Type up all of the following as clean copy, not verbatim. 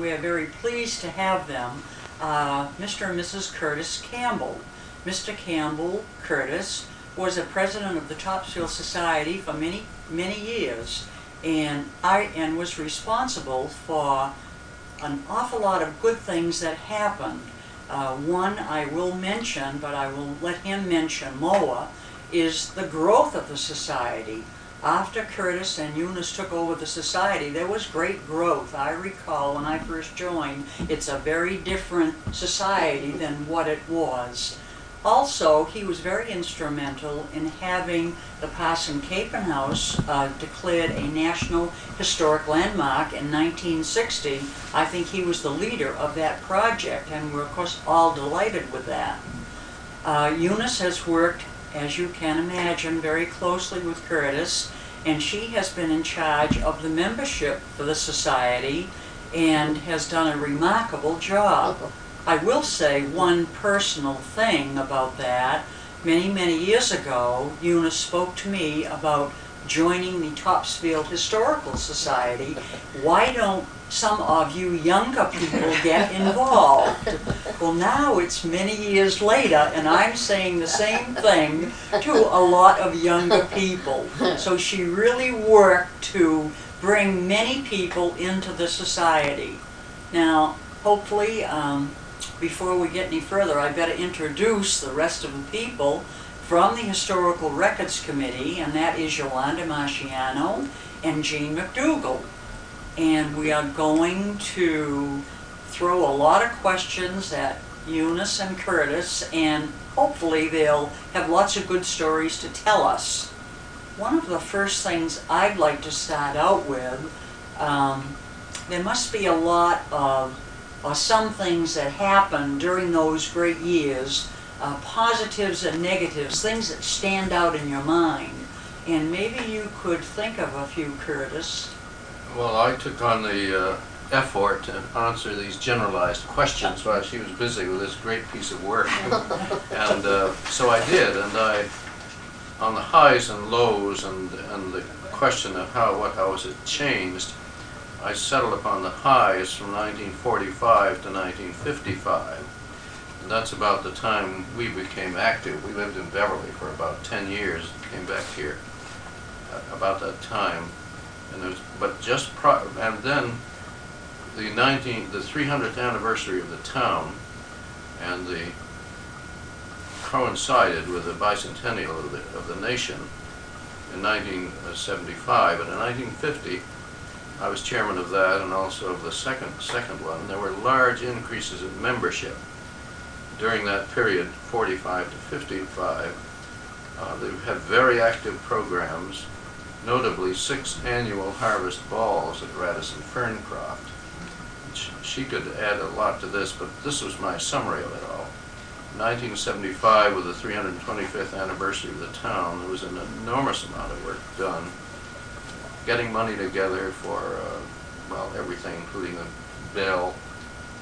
we're very pleased to have them, Mr. and Mrs. Curite Campbell. Mr. Campbell Curtis was a president of the Topsfield Society for many years, and was responsible for an awful lot of good things that happened. One I will mention, but I will let him mention more, is the growth of the society. After Curtis and Eunice took over the society, there was great growth. I recall when I first joined, it's a very different society than what it was. Also, he was very instrumental in having the Parson Capon House declared a National Historic Landmark in 1960. I think he was the leader of that project, and we're of course all delighted with that. Eunice has worked, as you can imagine, very closely with Curtis, and she has been in charge of the membership for the society and has done a remarkable job. I will say one personal thing about that. Many years ago, Eunice spoke to me about joining the Topsfield Historical Society. Why don't some of you younger people get involved? Well, now it's many years later, and I'm saying the same thing to a lot of younger people. So she really worked to bring many people into the society. Now, hopefully, before we get any further, I better introduce the rest of the people from the Historical Records Committee, and that is Yolanda Marciano and Jean McDougall. And we are going to throw a lot of questions at Eunice and Curtis, and hopefully they'll have lots of good stories to tell us. One of the first things I'd like to start out with, there must be a lot of or some things that happened during those great years, positives and negatives, things that stand out in your mind. And maybe you could think of a few, Curtis. Well, I took on the effort to answer these generalized questions while she was busy with this great piece of work. And so I did, and on the highs and lows and the question of how has it changed, I settled upon the highs from 1945 to 1955. And that's about the time we became active. We lived in Beverly for about 10 years, came back here about that time. And there was, and then the 300th anniversary of the town, and the coincided with the bicentennial of the nation in 1975, and in 1950 I was chairman of that and also of the second one. There were large increases in membership during that period, 45 to 55. They had very active programs, notably 6 annual harvest balls at Radisson Ferncroft. She could add a lot to this, but this was my summary of it all. In 1975, with the 325th anniversary of the town, there was an enormous amount of work done, getting money together for, well, everything, including the bell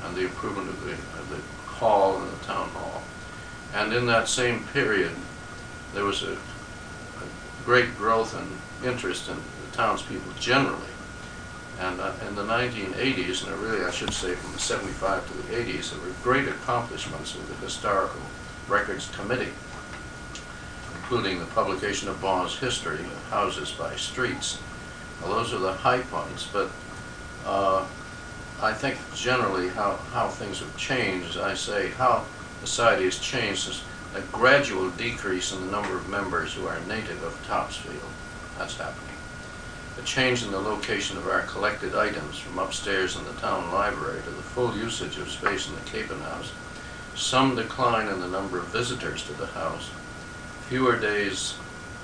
and the improvement of the hall and the town hall. And in that same period, there was a great growth and interest in the townspeople generally. And in the 1980s, and really I should say from the 75 to the 80s, there were great accomplishments of the Historical Records Committee, including the publication of Bond's history of houses by streets. Well, those are the high points, but I think generally how things have changed, as I say, how society has changed is a gradual decrease in the number of members who are native of Topsfield. That's happening. A change in the location of our collected items from upstairs in the town library to the full usage of space in the Capon House. Some decline in the number of visitors to the house. Fewer days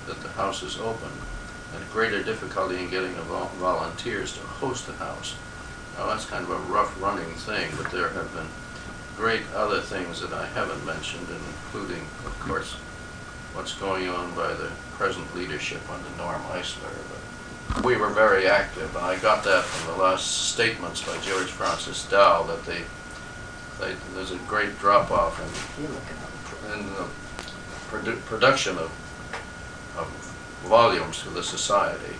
that the house is open, and greater difficulty in getting volunteers to host the house. Now that's kind of a rough running thing, but there have been great other things that I haven't mentioned, including, of course, what's going on by the present leadership under Norm Eisler. But we were very active, and I got that from the last statements by George Francis Dow, that there's a great drop-off in the production of volumes for the society.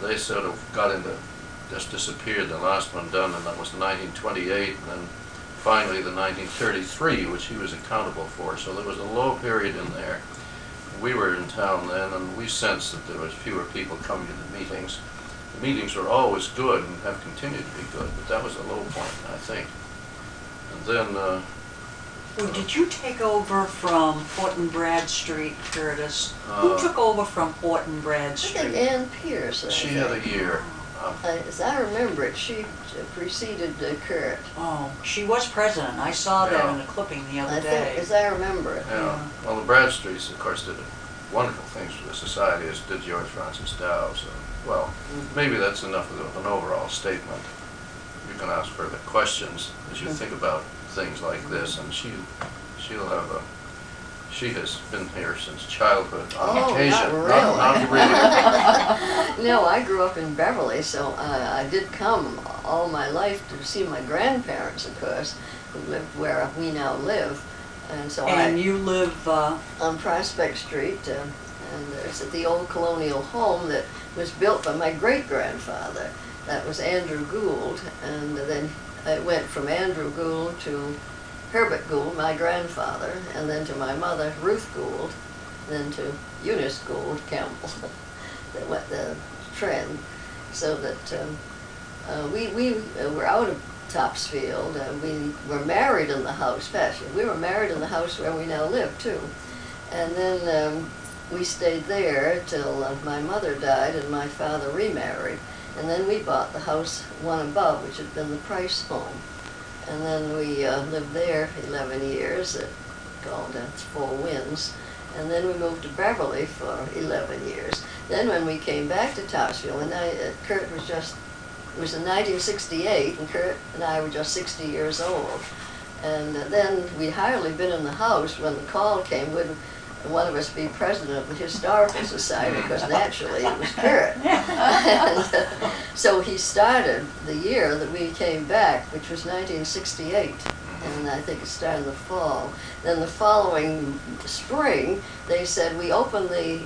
They sort of got into just disappeared. The last one done, and that was 1928, and then finally the 1933, which he was accountable for. So there was a low period in there. We were in town then, and we sensed that there was fewer people coming to the meetings. The meetings were always good and have continued to be good, but that was a low point, I think. And then... Well, did you take over from Horton Bradstreet, Curtis? Who took over from Horton Bradstreet? I think Ann Pierce. She had a year. As I remember it, she preceded Curite. Oh, she was president. I saw that in a clipping the other day. As I remember it. Yeah. Well, the Bradstreets, of course, did wonderful things for the society, as did George Francis Dow. So, well, maybe that's enough of an overall statement. You can ask further questions as you think about things like this, and she'll have a. She has been here since childhood on occasion. Not really. Not really. No, I grew up in Beverly, so I did come all my life to see my grandparents, of course, who lived where we now live. And so you live on Prospect Street, and it's at the old colonial home that was built by my great-grandfather. That was Andrew Gould, and then it went from Andrew Gould to Herbert Gould, my grandfather, and then to my mother, Ruth Gould, then to Eunice Gould Campbell. That went the trend. So that we were out of Topsfield, and we were married in the house. We were married in the house where we now live, too. And then we stayed there till my mother died and my father remarried. And then we bought the house one above, which had been the Price home. And then we lived there 11 years, called Four Winds. And then we moved to Beverly for 11 years. Then when we came back to Topsfield, and Curite was just, it was in 1968, and Curite and I were just 60 years old. And then we'd hardly been in the house when the call came, would one of us be president of the Historical Society, because naturally it was Curite. And, so he started the year that we came back, which was 1968, and I think it started in the fall. Then the following spring, they said, we opened the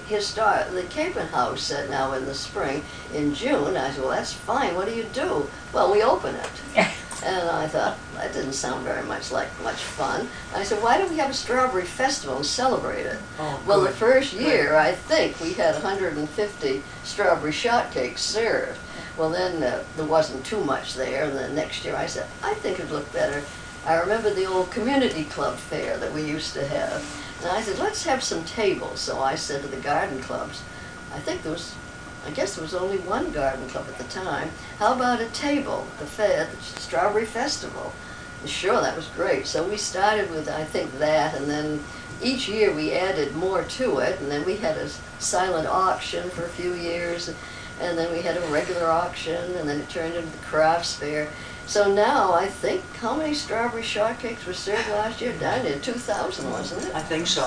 Capon House now in the spring in June. I said, well, that's fine. What do you do? Well, we open it. And I thought, that didn't sound very much like much fun. I said, why don't we have a strawberry festival and celebrate it? Oh, well, the first year, I think, we had 150 strawberry shortcakes served. Well, then there wasn't too much there, and the next year I said, I think it'd look better. I remember the old community club fair that we used to have. And I said, let's have some tables. So I said to the garden clubs, I guess there was only one garden club at the time. How about a table at the Strawberry Festival? And sure, that was great. So we started with, I think, that, and then each year we added more to it, and then we had a silent auction for a few years, and then we had a regular auction, and then it turned into the crafts fair. So now, I think, how many strawberry shortcakes were served last year? Down to 2,000, wasn't it? I think so.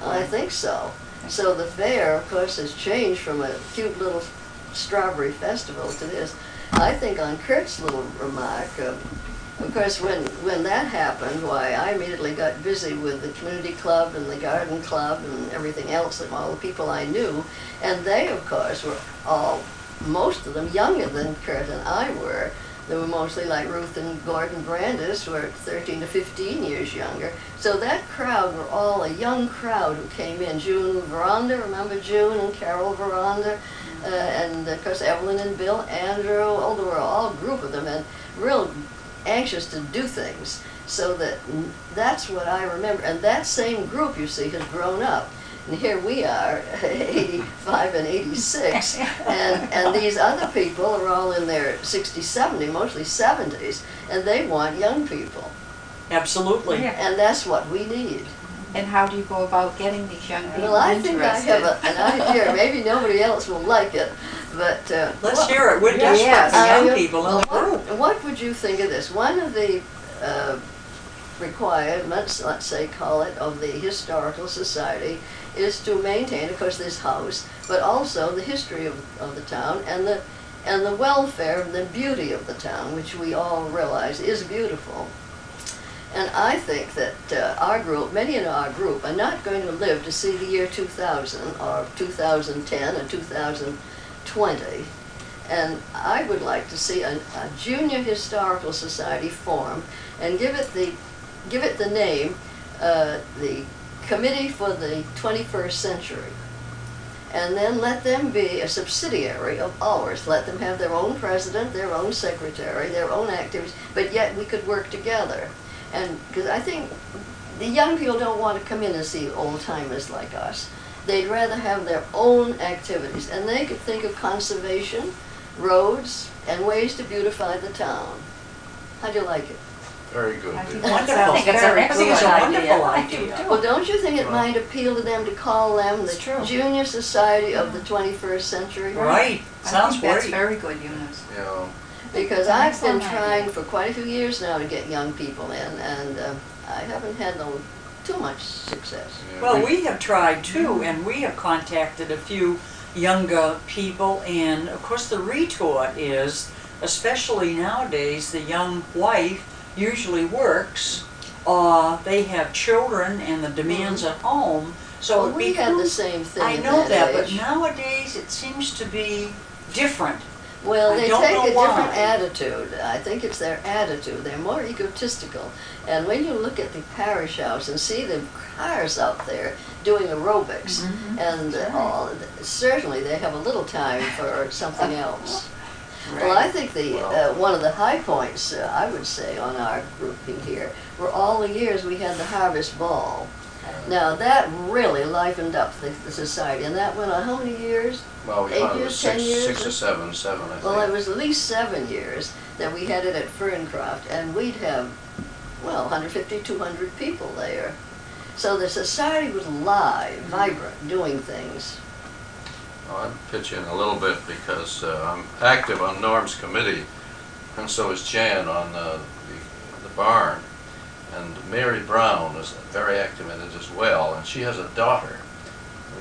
I think so. So the fair, of course, has changed from a cute little strawberry festival to this. I think on Kurt's little remark, of course, when that happened, why, I immediately got busy with the community club and the garden club and everything else, and all the people I knew. And they, of course, were all, most of them, younger than Kurt and I were. They were mostly like Ruth and Gordon Brandis, who were 13 to 15 years younger. So that crowd were all a young crowd who came in. June Veranda, remember June and Carol Veranda? And of course Evelyn and Bill Andrew, oh, there were all a group of them, and real anxious to do things. So that's what I remember. And that same group, you see, has grown up. And here we are, 85 and 86, and these other people are all in their 60s, 70s, mostly 70s, and they want young people. Absolutely. Yeah. And that's what we need. And how do you go about getting these young people Well, I think I have an idea. Maybe nobody else will like it, but... Let's hear it. We're desperate yes. for young people in the well, group. what would you think of this? One of the requirements, let's say, call it, of the Historical Society is to maintain, of course, this house, but also the history of the town and the welfare and the beauty of the town, which we all realize is beautiful. And I think that our group, many in our group, are not going to live to see the year 2000 or 2010 or 2020. And I would like to see a junior historical society formed and give it the name, the Committee for the 21st Century. And then let them be a subsidiary of ours. Let them have their own president, their own secretary, their own activities, but yet we could work together. And because I think the young people don't want to come in and see old timers like us. They'd rather have their own activities, and they could think of conservation, roads, and ways to beautify the town. How'd you like it? Very good. I think dear. that's- Wonderful. I think it's an I think it's a excellent wonderful idea. idea. Well, don't you think it Well- might appeal to them to call them the It's true. Junior Society of the 21st Century? Right, I sounds think that's great. very good, Eunice. You know, Because It's an I've been excellent trying idea. for quite a few years now to get young people in, and I haven't had too much success. yeah, Well, we have tried too, and we have contacted a few younger people, and of course the retort is, especially nowadays, the young wife usually works, or they have children and the demands at home, so Well, it we had the becomes, same thing I at know that, age. but nowadays it seems to be different. Well, I they don't take know a different why. attitude. I think it's their attitude. They're more egotistical. And when you look at the parish house and see the cars out there doing aerobics and all, certainly they have a little time for something else. Well, I think one of the high points, I would say, on our grouping here were all the years we had the Harvest Ball. Now, that really livened up the society, and that went on how many years? well, we 8 thought it years, was 10 years? six or seven, I think. Well, it was at least 7 years that we had it at Ferncroft, and we'd have, well, 150, 200 people there. So the society was live, vibrant, doing things. Well, I'd pitch in a little bit because I'm active on Norm's committee, and so is Jan on the barn. And Mary Brown is very active in it as well, and she has a daughter.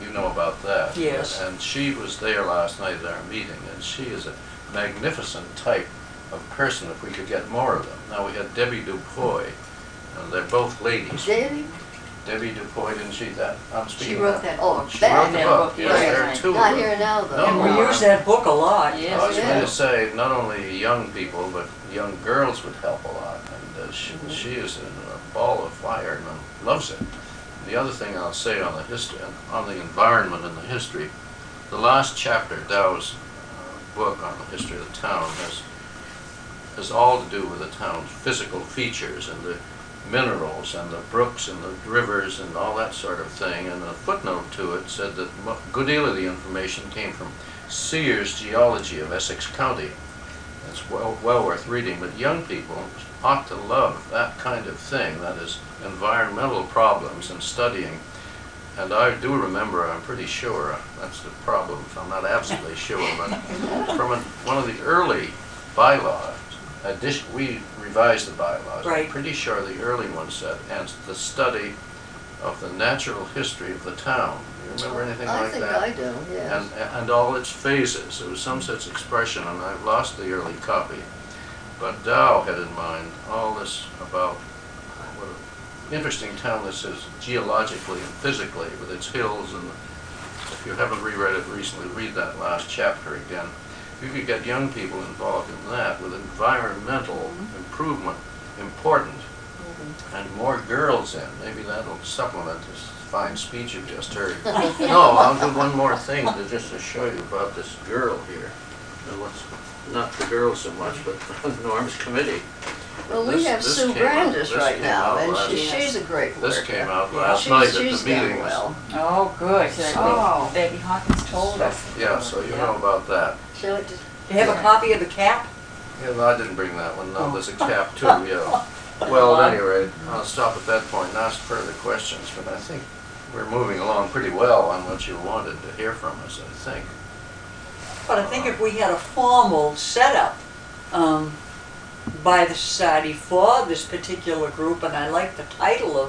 You know about that. Yes. And she was there last night at our meeting, and she is a magnificent type of person if we could get more of them. Now, we had Debbie Dupuy, and they're both ladies. Debbie Dupuy, didn't she? I'm speaking She wrote of- that Oh, book. She that wrote the book, book, yes, right. there are two of Not them. here now, though. No, And we no, use that book a lot. Yes. I was Yeah. going to say, not only young people, but young girls would help a lot. And she is a ball of fire and loves it. The other thing I'll say on the history, on the environment and the history, the last chapter, Dow's book on the history of the town, has all to do with the town's physical features and the minerals and the brooks and the rivers and all that sort of thing. And a footnote to it said that a good deal of the information came from Sears' Geology of Essex County. It's well worth reading, but young people ought to love that kind of thing, that is environmental problems and studying. And I do remember, I'm pretty sure, that's the problem, I'm not absolutely sure, but from one of the early bylaws, we revised the bylaws. Right. I'm pretty sure the early one said, and the study of the natural history of the town. You remember anything like that? I think I do, yes. And all its phases. There was some such expression, and I've lost the early copy. But Dow had in mind all this about what an interesting town this is geologically and physically, with its hills. And if you haven't reread it recently, read that last chapter again. You could get young people involved in that with environmental improvement important, and more girls in. Maybe that'll supplement this fine speech you've just heard. No, I'll do one more thing just to show you about this girl here. And not the girl so much, but Norm's committee. Well, we have This Sue came out- Brandis this right came now, out and last- she's a great worker. This came out Yeah. last night at She's the done meeting. well. Oh, good. So- Debbie Hawkins told us. Yeah, so you know about that. So it just, Do you have a copy of the cap? Yeah, well, I didn't bring that one. No, there's a cap too, yeah. Well, at any rate, I'll stop at that point and ask further questions, but I think we're moving along pretty well on what you wanted to hear from us, I think. But I think if we had a formal setup by the society for this particular group, and I like the title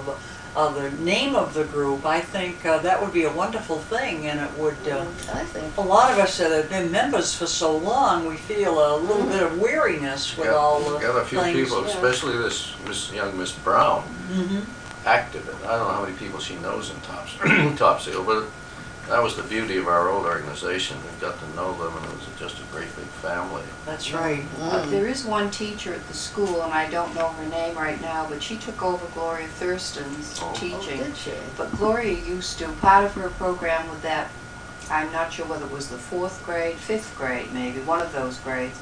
of the name of the group, I think that would be a wonderful thing, and it would, I think, a lot of us that have been members for so long, we feel a little bit of weariness with all the Got a few things. people, yeah. especially this young Miss Brown, Mhm. active in, I don't know how many people she knows in Topsfield, but that was the beauty of our old organization. We got to know them, and it was just a great big family. That's right. There is one teacher at the school, and I don't know her name right now, but she took over Gloria Thurston's Oh. teaching. Oh, did she? But Gloria used to, part of her program with that, I'm not sure whether it was the 4th grade, 5th grade maybe, one of those grades.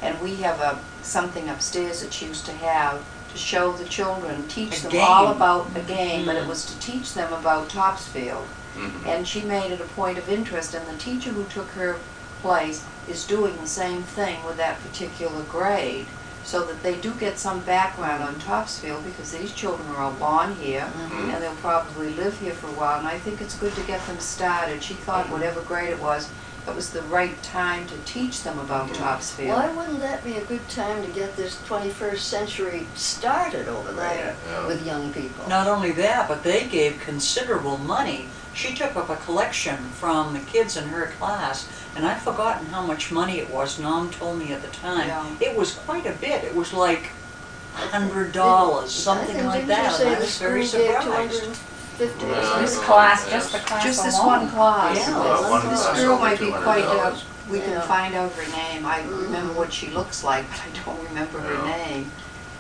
And we have something upstairs that she used to have to show the children, teach A them game. all about a game, but it was to teach them about Topsfield. Mhm. And she made it a point of interest, and the teacher who took her place is doing the same thing with that particular grade, so that they do get some background on Topsfield, because these children are all born here, Mhm. and they'll probably live here for a while, and I think it's good to get them started. She thought whatever grade it was the right time to teach them about Topsfield. Why wouldn't that be a good time to get this 21st century started over there Yeah. with young people? Not only that, but they gave considerable money. She took up a collection from the kids in her class, and I've forgotten how much money it was. Nom told me at the time. Yeah. It was quite a bit. It was like $100, something like that, and I was very surprised. $250 Yeah, or I something? This don't class, know, just the yes. class Just this alone. one class. Yeah. Well, one This class This girl over might be quite, $200. we can Yeah. find out her name. I remember what she looks like, but I don't remember her Yeah. name.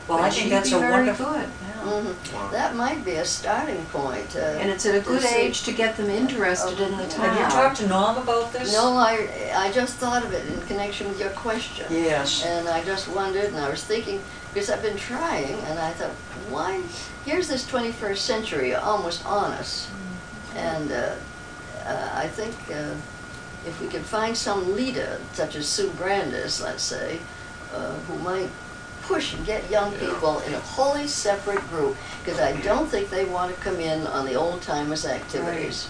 Well, But I think she'd that's be a very wonderful. good. Yeah. Mhm. Wow. That might be a starting point. And it's at a good to see- age to get them interested in the town. Have you talked to Nom about this? No, I just thought of it in connection with your question. Yes. And I just wondered, and I was thinking, because I've been trying, and I thought, why, here's this 21st century almost on us. And I think if we could find some leader, such as Sue Brandis, let's say, who might push and get young Yeah. people in a wholly separate group, because I don't think they want to come in on the old timers activities.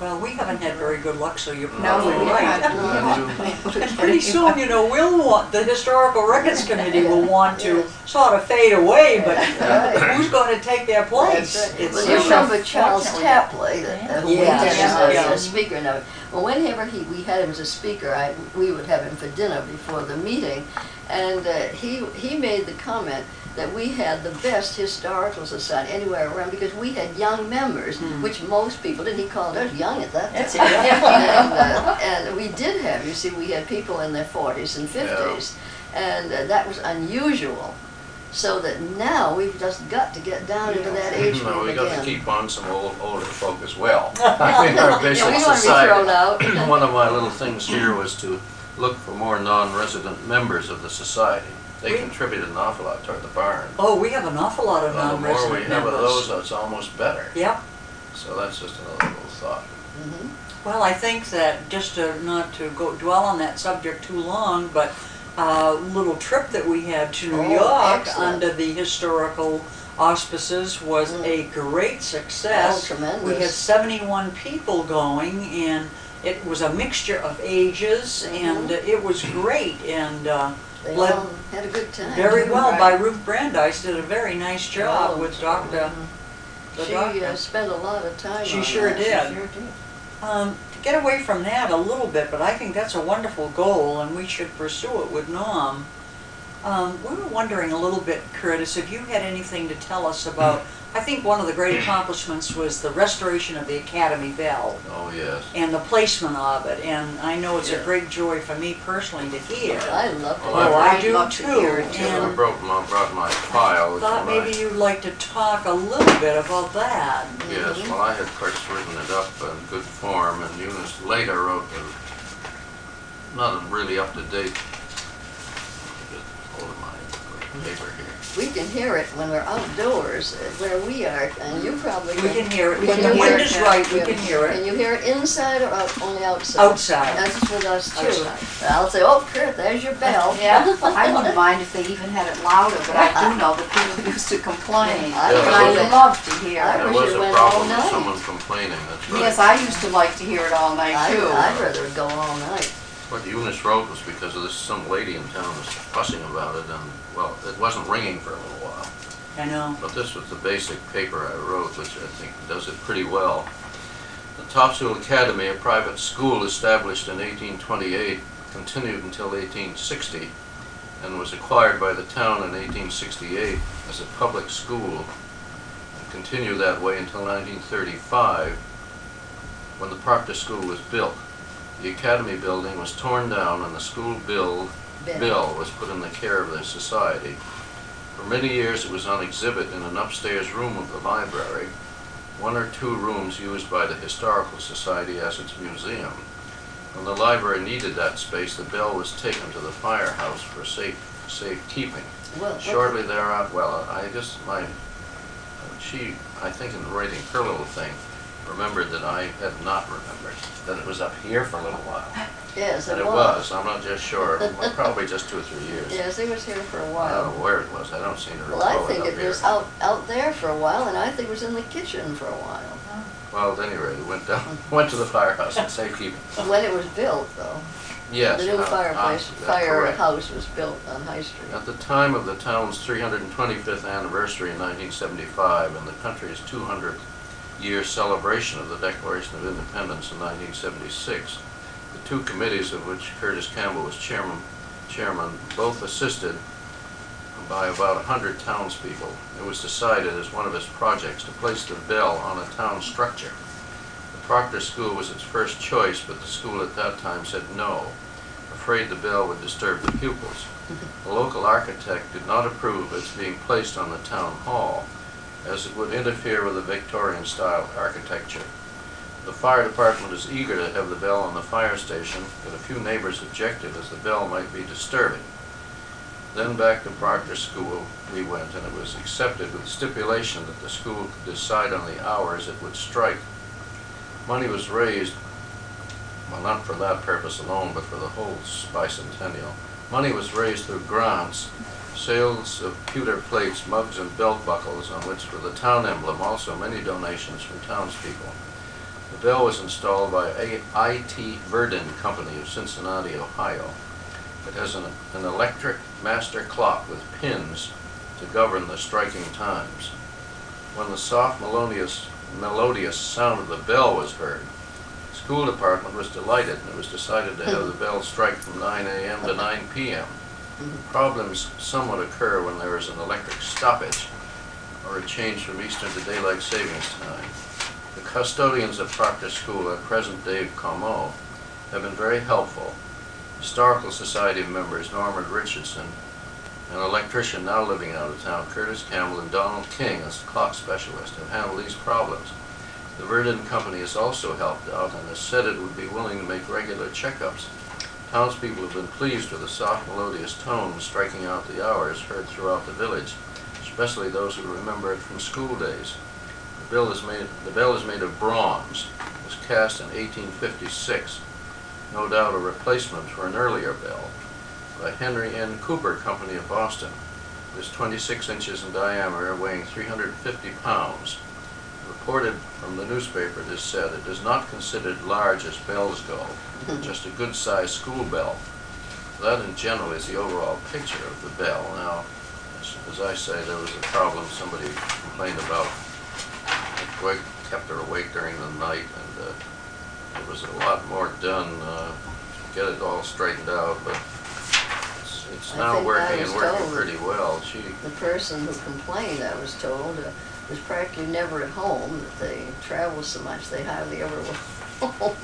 Well, we haven't had very good luck, so you're No, probably we right. haven't. And We then haven't you- been able to And get pretty soon, anyone. you know, we'll want, the Historical Records Committee will want to Yes. sort of fade away, but Right. who's going to take their place? That's right. It's, Well, you uh, remember Charles fortunately- Tapley, who we Yes, had as yeah. a speaker. Now, well, whenever we had him as a speaker, we would have him for dinner before the meeting, and he made the comment that we had the best historical society anywhere around because we had young members, which most people didn't. He called us young at that time. That's it. And we did have, you see, we had people in their 40s and 50s, and that was unusual. So that now we've just got to get down into that age group No, we got to again. keep on some older folk as well. I mean, our basic Yeah, we don't want to be thrown society. out. One of my little things here was to look for more non-resident members of the society. They We- contributed an awful lot toward the barn. Oh, we have an awful lot of Well, the more we non-resident have of members. those, it's almost better. Yep. So that's just another little thought. Mhm. Well, I think that just not to go dwell on that subject too long, but a little trip that we had to New Oh, York excellent. under the historical auspices was a great success. Oh, tremendous. We had 71 people going, and it was a mixture of ages, and it was great, and They led all had a good time. very well Right. by Ruth Brandeis. Did a very nice job Oh, with Dr. the She doctor. spent a lot of time She on sure that. did. She sure did. To get away from that a little bit, but I think that's a wonderful goal, and we should pursue it with Nom. We were wondering a little bit, Curtis, if you had anything to tell us about, I think one of the great accomplishments was the restoration of the Academy Bell Oh, yes. and the placement of it, and I know it's a Yeah. great joy for me personally to hear. I loved it. Oh, Oh, I I'd do love to too, hear it, too. I and brought my file. which thought when I- maybe you'd like to talk a little bit about that. Yes, well, I had first written it up in good form, and Eunice later wrote not a really up-to-date, just hold my paper here. We can hear it when we're outdoors, where we are, and you probably We can hear it. We When can the hear wind it, is yeah. right, we can hear Can it. you hear it inside or only outside? Outside. That's with us too. Outside. I'll say, oh, Kurt, there's your bell. Yeah, I wouldn't mind if they even had it louder, but I do know that people used to complain. I And wish I it- love to hear I it. There wish was it a went all problem with night. someone complaining, that's right. Yes, I used to like to hear it all night too. I'd rather it go all night. What Eunice wrote was because of this, some lady in town was fussing about it, and, well, it wasn't ringing for a little while. I know. But this was the basic paper I wrote, which I think does it pretty well. The Topsfield Academy, a private school established in 1828, continued until 1860, and was acquired by the town in 1868 as a public school, and continued that way until 1935, when the Proctor School was built. The Academy building was torn down and the school bill was put in the care of the society. For many years it was on exhibit in an upstairs room of the library, one or two rooms used by the Historical Society as its museum. When the library needed that space, the bell was taken to the firehouse for safekeeping. Well, Shortly thereafter, she, I think in writing her little thing, remembered that I had not remembered that it was up here for a little while. yes, And it it was, I'm not just sure, probably just 2 or 3 years. Yes, it was here for a I while. don't know where it was, I don't seem to recall Well, I it think up it here. was out there for a while, and I think it was in the kitchen for a while. Well, at any rate, it went down, went to the firehouse in safekeeping. When it was built, though. Yes. The new correct. firehouse was built on High Street. At the time of the town's 325th anniversary in 1975 and the country's 200th year celebration of the Declaration of Independence in 1976, the two committees of which Curtis Campbell was chairman, both assisted by about 100 townspeople. It was decided as one of its projects to place the bell on a town structure. The Proctor School was its first choice, but the school at that time said no, afraid the bell would disturb the pupils. The local architect did not approve its being placed on the town hall, as it would interfere with the Victorian-style architecture. The fire department was eager to have the bell on the fire station, but a few neighbors objected as the bell might be disturbing. Then back to Proctor School we went, and it was accepted with stipulation that the school could decide on the hours it would strike. Money was raised, well, not for that purpose alone, but for the whole bicentennial. Money was raised through grants, sales of pewter plates, mugs, and belt buckles on which were the town emblem, also many donations from townspeople. The bell was installed by I.T. Verdin Company of Cincinnati, Ohio. It has an electric master clock with pins to govern the striking times. When the soft, melodious sound of the bell was heard, the school department was delighted, and it was decided to have the bell strike from 9 a.m. to 9 p.m. Problems somewhat occur when there is an electric stoppage or a change from Eastern to Daylight Savings Time. The custodians of Proctor School, at present Dave Como, have been very helpful. Historical Society members Norman Richardson, an electrician now living out of town, Curtis Campbell, and Donald King, as clock specialist, have handled these problems. The Verdin Company has also helped out and has said it would be willing to make regular checkups. Townspeople have been pleased with the soft, melodious tones striking out the hours heard throughout the village, especially those who remember it from school days. The bell is made of bronze. It was cast in 1856. No doubt a replacement for an earlier bell by Henry N. Cooper Company of Boston. It is 26 inches in diameter, weighing 350 pounds. Reported from the newspaper, it is said, it is not considered large as bells go, just a good-sized school bell. That in general is the overall picture of the bell. Now, as I say, there was a problem. Somebody complained about it kept her awake during the night, and there was a lot more done to get it all straightened out, but it's now working and working pretty well. The person who complained, I was told, was practically never at home, that they travel so much they hardly ever were home.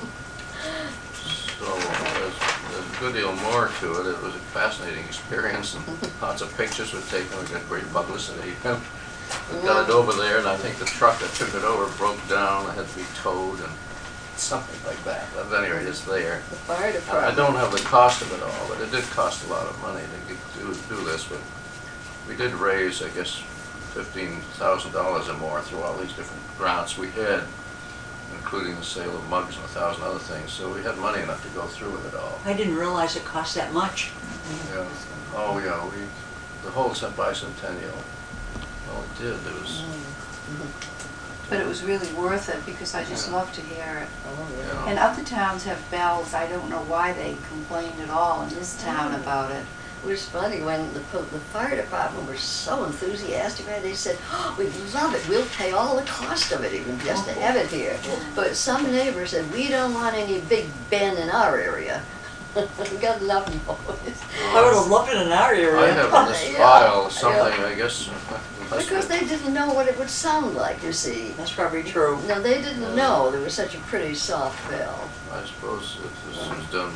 So there's a good deal more to it. It was a fascinating experience, and lots of pictures were taken. We got great publicity. We got it over there, and I think the truck that took it over broke down. It had to be towed and something like that. But at any rate, it's there. The fire department. I don't have the cost of it all, but it did cost a lot of money to do this. But we did raise, I guess, $15,000 or more through all these different grants we had, including the sale of mugs and 1,000 other things. So we had money enough to go through with it all. I didn't realize it cost that much. Yeah. Oh yeah. The whole bicentennial. Well, it did. It was. But it was really worth it because I just love to hear it. Oh, yeah. Yeah. And other towns have bells. I don't know why they complained at all in this town about it. It was funny when the fire department were so enthusiastic about it. They said, "Oh, we love it. We'll pay all the cost of it, even just to have it here." But some neighbors said, "We don't want any Big Ben in our area." We got enough noise. I would have loved it in our area. I have in this Yeah. file something, I guess, That's Because good. they didn't know what it would sound like, you see. That's probably true. No, they didn't know there was such a pretty soft bell. I suppose this was done,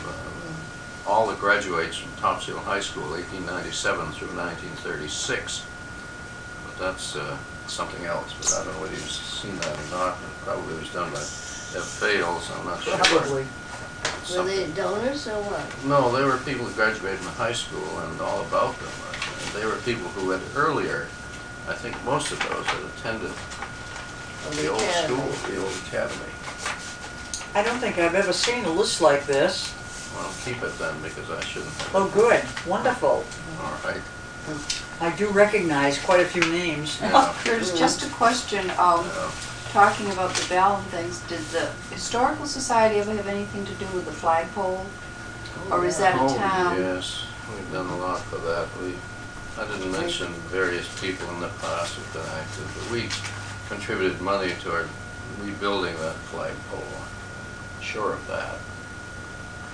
all the graduates from Topsfield High School, 1897 through 1936. But that's something else, but I don't know whether you've seen that or not. It probably was done by Ev Fales, I'm not sure. Probably. Were they donors or what? No, they were people who graduated from high school and all about them. They were people who had earlier, I think most of those had attended the old school, the old academy. I don't think I've ever seen a list like this. Well, keep it then, because I shouldn't have. Oh, good, wonderful. All right. I do recognize quite a few names. Yeah. There's just a question, talking about the bell and things, did the Historical Society ever have anything to do with the flagpole? Or is that a Oh, town? yes, we've done a lot for that. I didn't mention various people in the past who've been active, but we contributed money toward rebuilding that flagpole. Sure of that.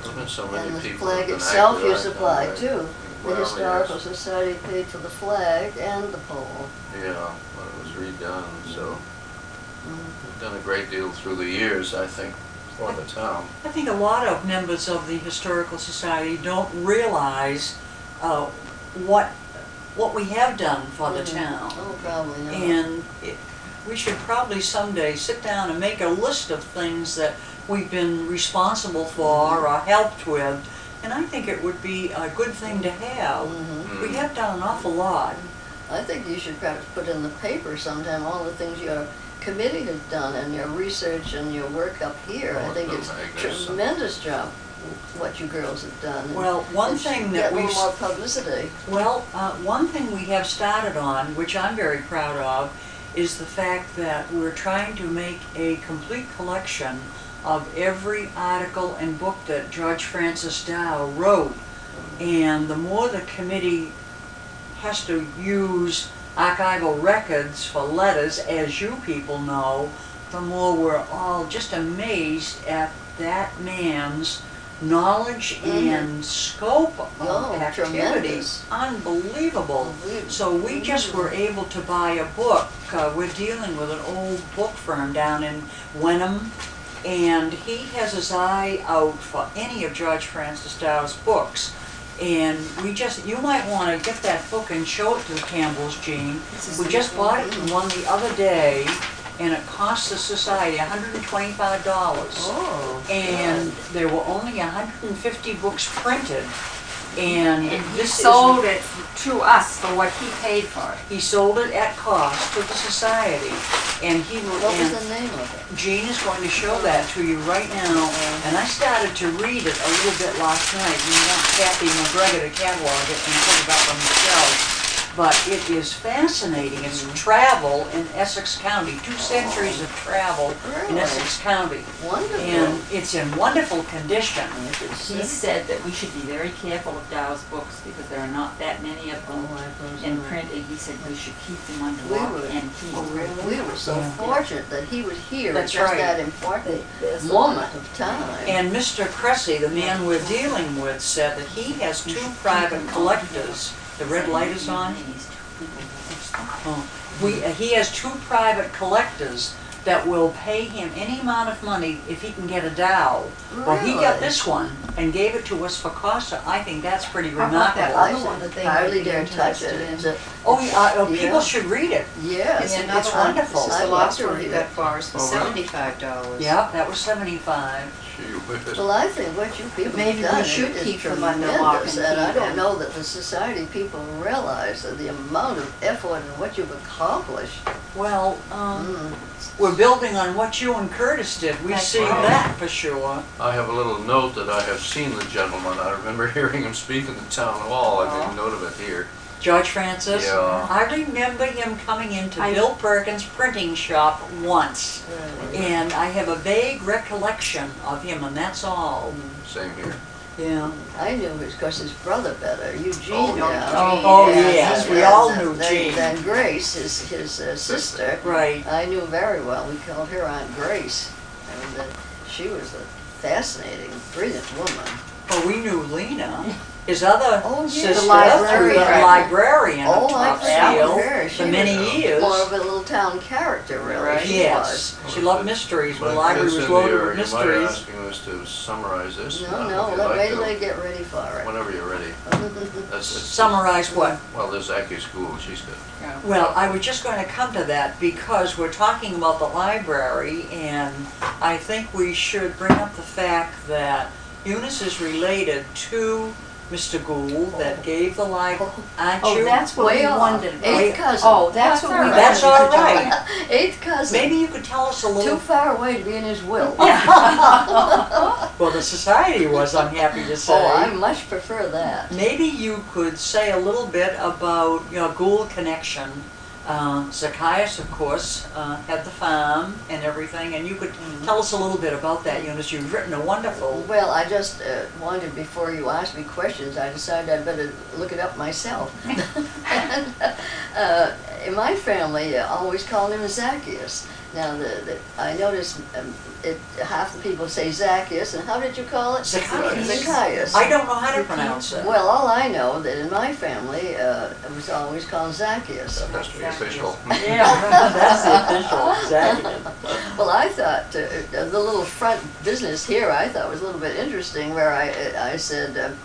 There's been so many And the people flag who've been itself active. you supplied too. The Well, Historical yes. Society paid for the flag and the pole. Yeah, when it was redone, so Mhm. we've done a great deal through the years, I think, for the town. I think a lot of members of the Historical Society don't realize what we have done for the town. Oh, probably not. And we should probably someday sit down and make a list of things that we've been responsible for or helped with. And I think it would be a good thing to have. Mhm. We have done an awful lot. I think you should perhaps put in the paper sometime all the things your committee has done and your research and your work up here. Oh, I think the it's a magnificent. tremendous job what you girls have done. Well, one It should thing get that a we've little more publicity. Well, one thing we have started on, which I'm very proud of, is the fact that we're trying to make a complete collection of every article and book that George Francis Dow wrote. And the more the committee has to use archival records for letters, as you people know, the more we're all just amazed at that man's knowledge and scope of Oh, activity. tremendous. Unbelievable. So we just were able to buy a book. We're dealing with an old book firm down in Wenham, and he has his eye out for any of George Francis Dow's books. And you might want to get that book and show it to the Campbells, Jean. We just bought it from one the other day, and it cost the society $125. Oh. And there were only 150 books printed. And And he this sold it to us for what he paid for it. He sold it at cost to the society. And What was the name of it? Jean is going to show that to you right now. And I started to read it a little bit last night. We want Kathy McGregor to catalog it and put it up on the shelf. But it is fascinating. It's travel in Essex County, 2 centuries of travel in Really? Essex County. Wonderful. And it's in wonderful condition. He said that we should be very careful of Dow's books because there are not that many of them in print, and he said we should keep them under We lock were- and key. We were so Yeah. fortunate that he was here at That's just right. that important moment of time. And Mr. Cressy, the man we're dealing with, said that he has 2 private collectors. The red light is on. Oh. He has 2 private collectors that will pay him any amount of money if he can get a Dow. Well, he got Really? this one and gave it to us for cost. I think that's pretty How about that remarkable. other one that they hardly might be dare touch it. interested in? It's a- Oh, yeah, Yeah. people should read it. Yes. It's Another one, wonderful. this is I'd the love last to one read he it. got for us for Oh, really? $75. Yeah, that was 75. Gee whiz. Well, I think what you people Maybe have we done should is keep them under lock tremendous, and and I key don't then. know that the society people realize that the amount of effort and what you've accomplished. Well, Mm. we're building on what you and Curtis did. We That's see right. that for sure. I have a little note that I have seen the gentleman. I remember hearing him speak in the town hall. I made a note of it here. George Francis? Yeah. I remember him coming into I- Bill Perkins' printing shop once. Really. And I have a vague recollection of him, and that's all. Same here. Yeah. I knew it because his brother better, Eugene. Oh, now. Oh, Yeah, yes, and- we all and knew then- Jean. Then Grace, his sister, Right. I knew very well. We called her Aunt Grace, and she was a fascinating, brilliant woman. Well, we knew Lena. his other Oh, yeah. sister The through librarian. the librarian Oh, of I forgot Topsfield her. for She many was years. more of a little town character, really. Right. She Yes, was. she loved mysteries. The But library it's was in loaded here. with You might mysteries. asking us to summarize this. No, if no, you'd like wait to. till they get ready for it. Whenever you're ready. That's Summarize what? Well, this Aki school, she's good. Well, I was just going to come to that because we're talking about the library, and I think we should bring up the fact that Eunice is related to Mr. Gould that gave the library. Aren't Oh, you? that's what Way we off. wondered. Eighth cousin. Oh, that's what we That's wanted all to right. join. Eighth cousin. Maybe you could tell us a Too little. far away to be in his will. Well, the society was, I'm happy to say. Oh, I much prefer that. Maybe you could say a little bit about your Gould connection. Zacchaeus, of course, had the farm and everything, and you could tell us a little bit about that, Eunice. You've written a wonderful. Well, I just wanted, before you asked me questions, I decided I'd better look it up myself. And, in my family, always called him Zacchaeus. Now, I noticed half the people say Zacchaeus, and how did you call it? Zacchaeus. Zacchaeus. I don't know how to pronounce it. Well, all I know that in my family, it was always called Zacchaeus. That has to be official. Yeah, that's the official, Zacchaeus. Well, I thought the little front business here I thought was a little bit interesting, where I said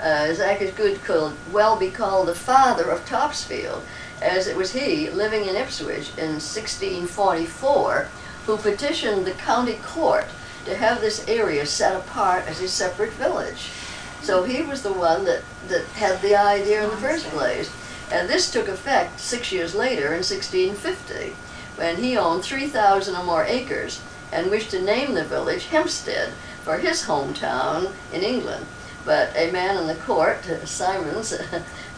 Zacchaeus could well be called the father of Topsfield, as it was he, living in Ipswich in 1644, who petitioned the county court to have this area set apart as a separate village. So he was the one that had the idea in the first place. And this took effect 6 years later in 1650, when he owned 3,000 or more acres and wished to name the village Hempstead for his hometown in England. But a man in the court, Simons,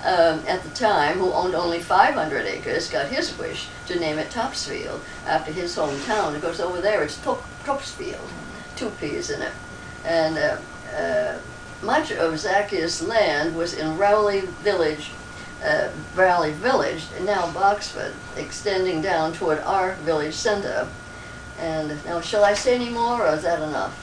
at the time, who owned only 500 acres, got his wish to name it Topsfield after his hometown. Of course, over there it's Topsfield, 2 P's in it. And much of Zacchaeus' land was in Rowley Village, now Boxford, extending down toward our village center. And now, shall I say any more, or is that enough?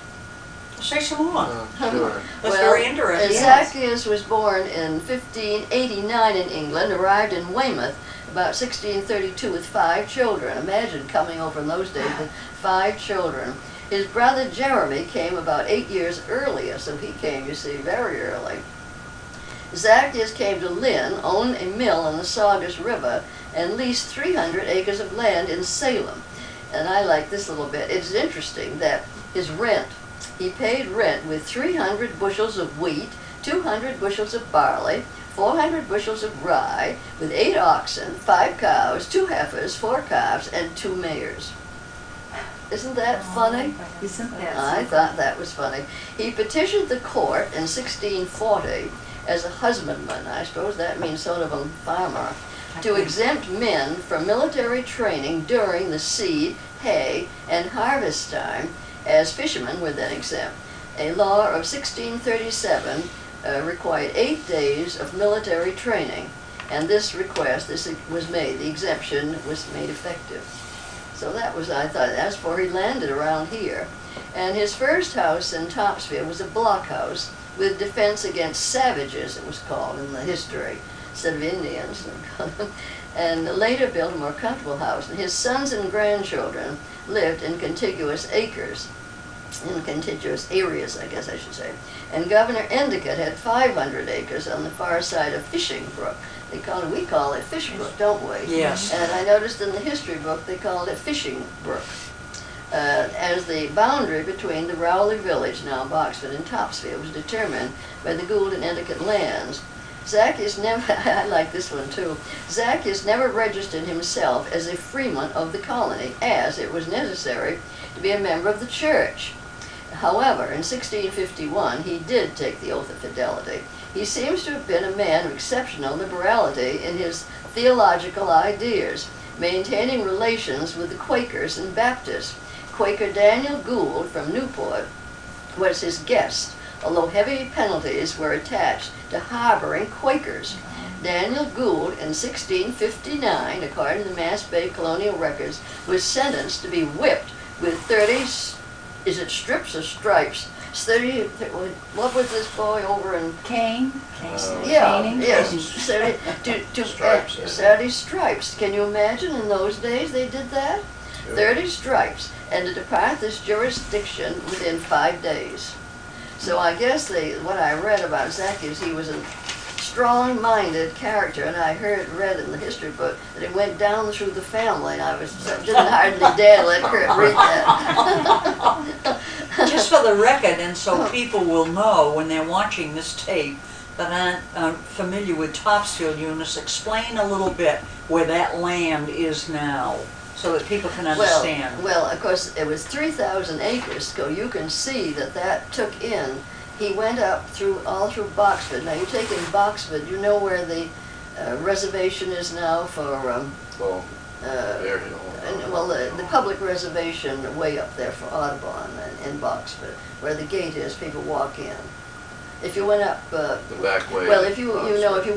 Say some more. Sure. That's very interesting. Zacchaeus was born in 1589 in England, arrived in Weymouth about 1632 with 5 children. Imagine coming over in those days with 5 children. His brother Jeremy came about 8 years earlier, so he came, you see, very early. Zacchaeus came to Lynn, owned a mill on the Saugus River, and leased 300 acres of land in Salem. And I like this little bit. It's interesting that his rent, he paid rent with 300 bushels of wheat, 200 bushels of barley, 400 bushels of rye, with 8 oxen, 5 cows, 2 heifers, 4 calves, and 2 mares. Isn't that funny? Isn't that I thought that was funny. He petitioned the court in 1640 as a husbandman, I suppose that means sort of a farmer, to exempt men from military training during the seed, hay, and harvest time, as fishermen were then exempt. A law of 1637 required 8 days of military training, and this was made, the exemption was made effective. So that was, I thought, that's where he landed around here. And his first house in Topsfield was a blockhouse with defense against savages, it was called in the history, instead of Indians. And later built a more comfortable house. And his sons and grandchildren lived in contiguous areas, I guess I should say. And Governor Endicott had 500 acres on the far side of Fishing Brook. We call it Fish Brook, don't we? Yes. And I noticed in the history book they called it Fishing Brook, as the boundary between the Rowley Village, now Boxford, and Topsfield was determined by the Gould and Endicott lands. Zacchaeus never, I like this one too, Zacchaeus never registered himself as a freeman of the colony, as it was necessary to be a member of the church. However, in 1651, he did take the oath of fidelity. He seems to have been a man of exceptional liberality in his theological ideas, maintaining relations with the Quakers and Baptists. Quaker Daniel Gould from Newport was his guest, although heavy penalties were attached to harboring Quakers. Daniel Gould, in 1659, according to the Mass Bay colonial records, was sentenced to be whipped with 30, is it strips or stripes, 30, what was this boy over in? Cane? Yeah, Caning? yes, 30, Stripes, I think. 30 stripes. Can you imagine in those days they did that? Yeah. 30 stripes, and to depart this jurisdiction within 5 days. So I guess what I read about Zacchaeus, he was a strong-minded character, and I read in the history book that it went down through the family, and I didn't hardly dare let Kurt read that. Just for the record, and so people will know when they're watching this tape that aren't familiar with Topsfield, Eunice, explain a little bit where that land is now, so that people can understand. Well, of course, it was 3,000 acres, so you can see that took in. He went up all through Boxford. Now, you take in Boxford, you know where the reservation is now for, Well, there, the public reservation way up there for Audubon in Boxford, where the gate is, people walk in. If you went up, the back way. well, if you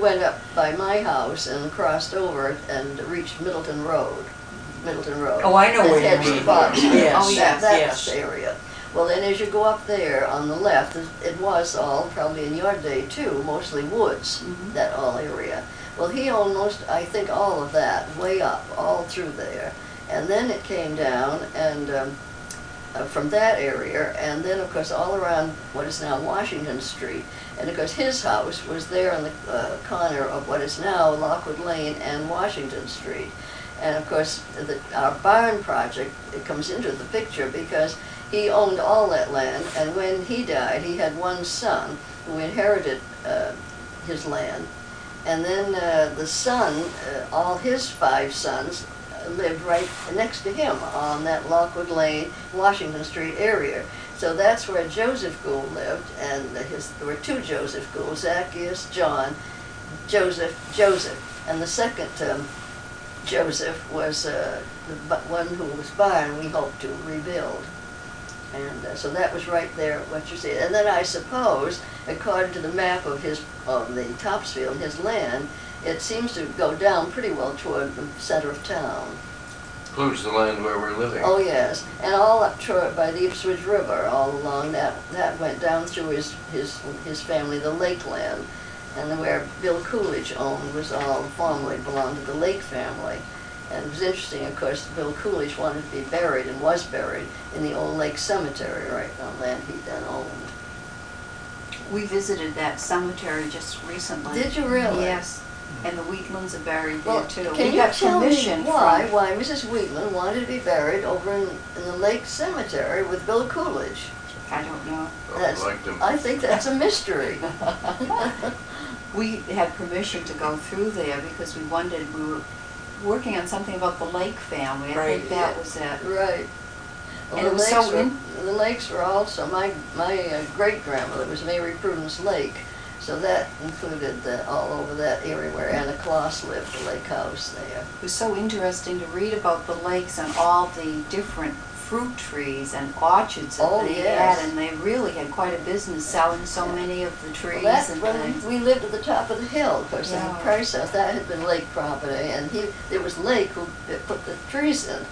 went up by my house and crossed over and reached Middleton Road. Oh, I know where you heads mean. to Boxford. Yes, Oh, yes, That's yes. the area. Well, then as you go up there on the left, it was all, probably in your day too, mostly woods, that all area. Well, he owned I think all of that, way up, all through there. And then it came down and from that area, and then of course all around what is now Washington Street. And of course his house was there on the corner of what is now Lockwood Lane and Washington Street. And of course our barn project, it comes into the picture because he owned all that land, and when he died, he had one son who inherited his land. And then the son, all his 5 sons, lived right next to him on that Lockwood Lane, Washington Street area. So that's where Joseph Gould lived, and there were 2 Joseph Goulds, Zacchaeus, John, Joseph. And the second Joseph was the one who was barn we hoped to rebuild. And so that was right there, what you see. And then I suppose, according to the map of the Topsfield, his land, it seems to go down pretty well toward the center of town. Includes the land where we're living. Oh yes, and all up toward by the Ipswich River, all along that went down through his family, the Lake land, and where Bill Coolidge owned was all formerly belonged to the Lake family. And it was interesting, of course, Bill Coolidge wanted to be buried and was buried in the old Lake Cemetery, right on land he then owned. We visited that cemetery just recently. Did you really? Yes. And the Wheatlands are buried Well, there too. can We you got tell me permission why from. Mrs. Wheatland wanted to be buried over in the Lake Cemetery with Bill Coolidge? I don't know. Oh, I liked him. I think that's a mystery. We had permission to go through there because we wondered, we were working on something about the Lake family. I Right. think that was it. Right. Well, And it was so the lakes were also, my great-grandmother was Mary Prudence Lake, so that included all over that area where Anna Kloss lived, the lake house there. It was so interesting to read about the lakes and all the different fruit trees and orchards that Oh, they yes. had, and they really had quite a business selling so many of the trees Well, that's and when things. we lived at the top of the hill, of course, in the Yeah. Price House. That had been Lake property, and it was Lake who put the trees in.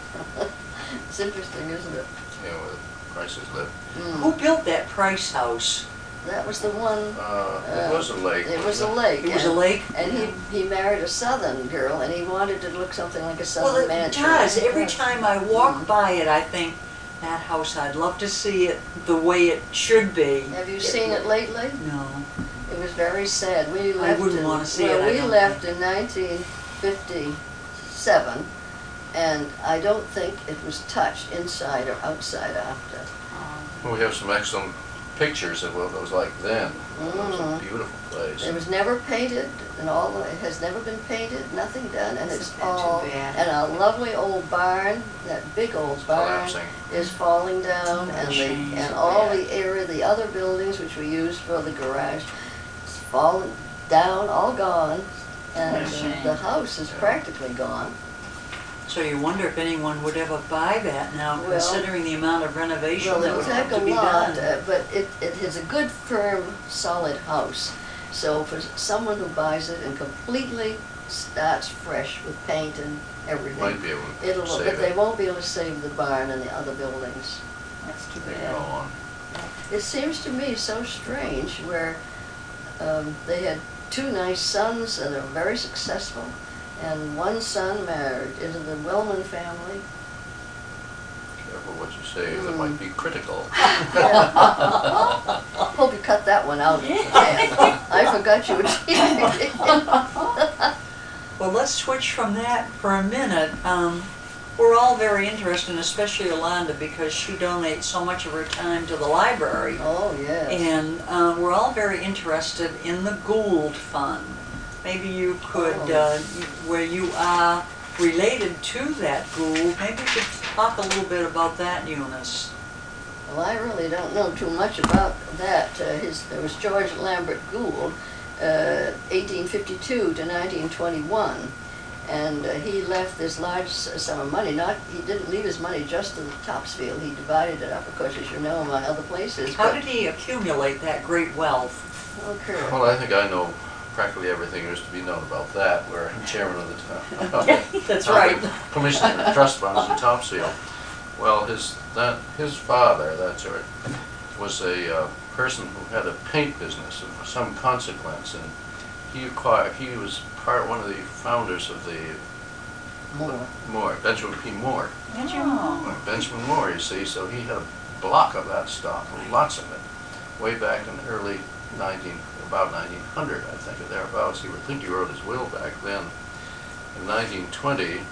It's interesting, isn't it? Yeah, where the Prices lived. Who built that Price house? That was the one. It was a lake. It was a wasn't lake. It was a and- lake? And he married a southern girl, and he wanted to look something like a Well, southern it mansion. does. Every time I walk by it, I think, that house, I'd love to see it the way it should be. Have you seen it lately? No. It was very sad. We left. wouldn't wanna see well, it, I we don't left in 1957, and I don't think it was touched inside or outside after. Well, we have some excellent pictures of what it was like then. It was a beautiful place. It was never painted, and it has never been painted, nothing done, and it's Isn't that too all, bad? and a lovely old barn, that big old barn Collapsing. is falling down, Oh, and shame. and all the area, the other buildings which we used for the garage, it's fallen down, all gone, and Shame. the house is practically gone. So you wonder if anyone would ever buy that now, Well- considering the amount of renovation Well, that it'll would have take to a be lot, done. but it is a good, firm, solid house. So for someone who buys it and completely starts fresh with paint and everything, Might be able to save but they it. won't be able to save the barn and the other buildings. That's too They bad. go on. it seems to me so strange where they had two nice sons that are very successful, and one son married into the Wellman family. Careful what you say, that might be critical. Hope you cut that one out. I forgot you were Well, let's switch from that for a minute. We're all very interested, especially Yolanda, because she donates so much of her time to the library. Oh, yes. And we're all very interested in the Gould Fund. Maybe you could, where you are related to that Gould, maybe you could talk a little bit about that, Eunice. Well, I really don't know too much about that. There was George Lambert Gould, 1852 to 1921. And he left this large sum of money. He didn't leave his money just to the Topsfield. He divided it up, of course, as you know, among other places. How did he accumulate that great wealth? Okay. Well, I think I know practically everything there is to be known about that, where I'm chairman of the That's right. Commissioner of Trust Funds in Topsfield. Well, his father, that George, was a person who had a paint business of some consequence, and he was one of the founders of the Benjamin P. Moore. Benjamin Moore, you see, so he had a block of that stock, lots of it, way back in the early about 1900, I think, or thereabouts. He would think he wrote his will back then. In 1920,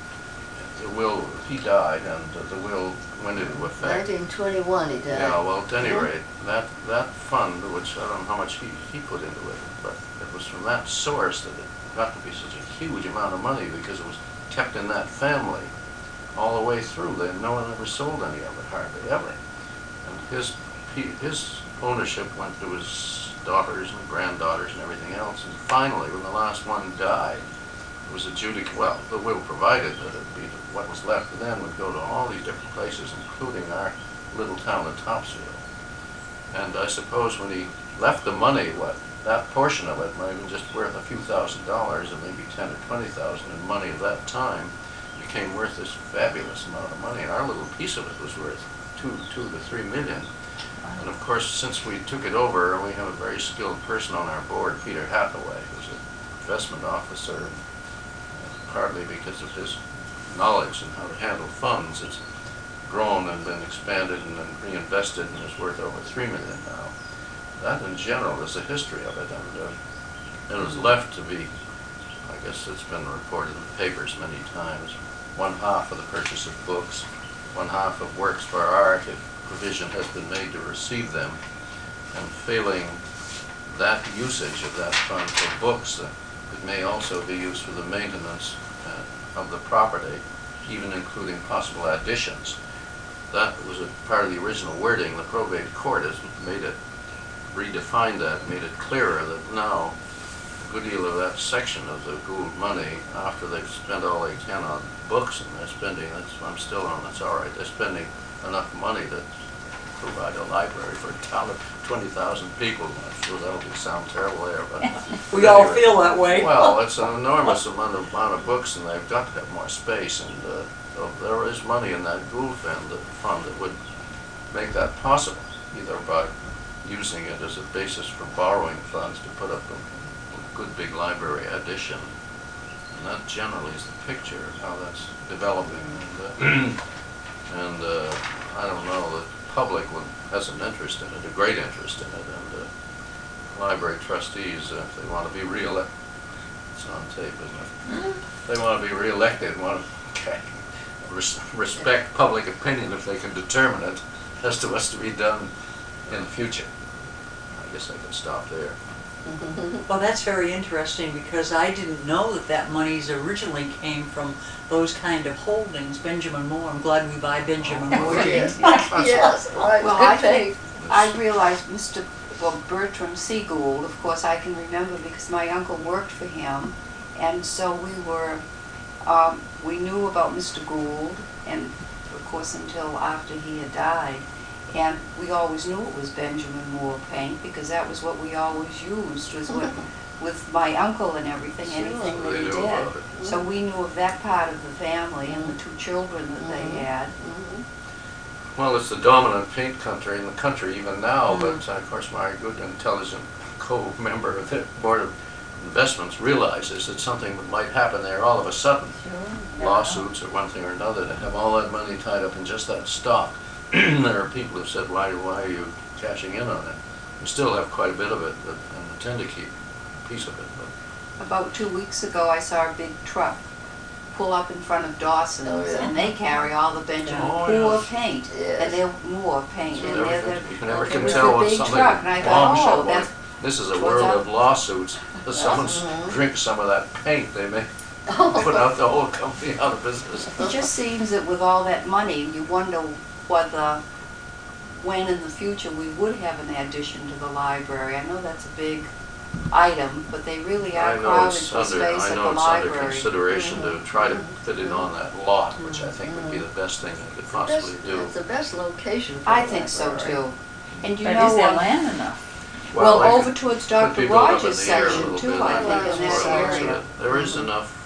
he died, and the will went into effect. 1921 he died. Yeah, well, at any rate, that fund, which I don't know how much he put into it, but it was from that source that it got to be such a huge amount of money, because it was kept in that family all the way through. No one ever sold any of it, hardly ever. And his ownership went to his daughters and granddaughters and everything else. And finally, when the last one died, it was adjudicated. Well, the will provided that it be what was left then would go to all these different places, including our little town of Topsfield. And I suppose when he left the money, that portion of it might have been just worth a few $1,000s, or maybe 10 or 20,000, and money of that time became worth this fabulous amount of money. And our little piece of it was worth $2 to $3 million. And of course, since we took it over, we have a very skilled person on our board, Peter Hathaway, who's an investment officer, partly because of his knowledge and how to handle funds. It's grown and been expanded and then reinvested, and is worth over $3 million now. That in general is the history of it, and it was left to be, I guess it's been reported in the papers many times, 1/2 of the purchase of books, 1/2 of works for art, if provision has been made to receive them, and failing that usage of that fund for books, it may also be used for the maintenance of the property, even including possible additions. That was a part of the original wording. The probate court has redefined that, made it clearer that now a good deal of that section of the Gould money, after they've spent all they can on books, and they're spending, I'm still on, that's all right, they're spending enough money to provide a library for a town of 20,000 people. I'm sure that'll sound terrible there, but we all feel that way. Well, it's an enormous amount of books, and they've got to have more space, and so there is money in that Gould fund that would make that possible, either by using it as a basis for borrowing funds to put up a good big library addition. And that generally is the picture of how that's developing. And I don't know, the public has an interest in it, a great interest in it, and library trustees, if they want to be re-elected, it's on tape, isn't it? If they want to be re-elected, want to respect public opinion if they can determine it as to what's to be done in the future. I guess I can stop there. Well, that's very interesting, because I didn't know that monies originally came from those kind of holdings. Benjamin Moore, I'm glad we buy Benjamin Moore. Yes, right. Well, Good I pay. I realized Bertram C. Gould, of course I can remember because my uncle worked for him, and so we knew about Mr. Gould, and of course until after he had died. And we always knew it was Benjamin Moore paint, because that was what we always used, was what, with my uncle and everything, anything that he did. So we knew of that part of the family and the two children that they had. Well, it's the dominant paint country in the country even now, Mm-hmm. but of course my good intelligent co-member of the Board of Investments realizes that something might happen there all of a sudden. Lawsuits or one thing or another, to have all that money tied up in just that stock. There are people who've said, why are you cashing in on it? We still have quite a bit of it, but and intend to keep a piece of it. But About 2 weeks ago, I saw a big truck pull up in front of Dawson's, Oh, yeah. and they carry all the Benjamin Oh, Poor yes. paint, Yes. and they're more paint, you and never they're can, you never it can was tell a what big somebody truck, and I thought, bombshell oh, boy. that's This is a what's world up? of lawsuits. If someone drinks some of that paint, they may put out the whole company out of business. It just seems that with all that money, you wonder whether, when in the future we would have an addition to the library. I know that's a big item, but they really are I know crowding it's for under, space I at know the it's under library. consideration to try to fit it on that lot, which I think would be the best thing they could possibly do. It's the best location for I the think so library. too. And you But know, is there land enough? well, they over could- towards could Dr. be built up in Rogers' the air a section little too, bit, I think think, that's in more that or less area. it. There is enough